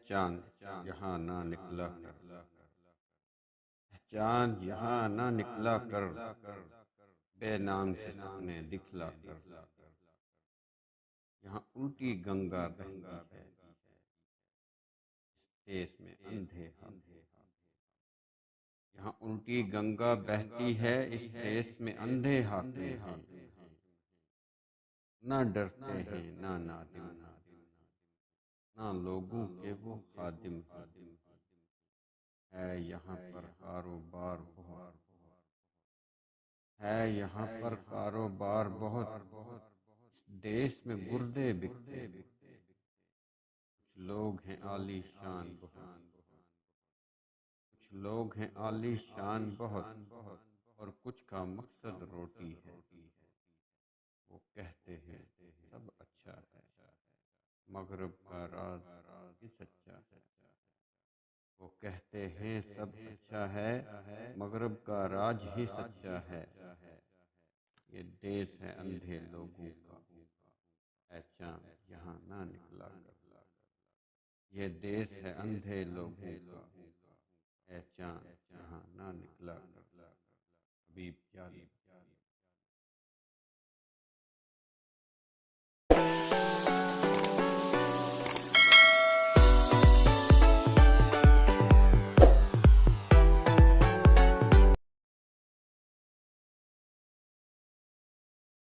چاند یہاں نہ نکلا کر، چاند یہاں نہ نکلا کر، بے نام سے سپنے دکھلا کر، یہاں الٹی گنگا بہتی ہے، اس دیس میں اندھے ہاتھ، یہاں الٹی گنگا بہتی ہے، اس دیس میں اندھے ہاتھے ہیں، نہ ڈرتے ہیں نہ نادم، نہ لوگوں کے وہ خادم ہیں، ہے یہاں پر کاروبار بہت، ہے یہاں پر کاروبار بہت، اس دیس میں گردے بکتے، کچھ لوگ ہیں عالی شان بہت، کچھ لوگ ہیں عالی شان بہت، اور کچھ کا مقصد روٹی ہے، وہ کہتے ہیں سب اچھا ہے، مغرب کا راز ہی سچا ہے، وہ کہتے ہیں سب اچھا ہے، مغرب کا راج ہی سچا ہے، یہ دیس ہے اندھے لوگوں کا، اے چاند یہاں نہ نکلا کر، یہ دیس ہے اندھے لوگوں کا، اے چاند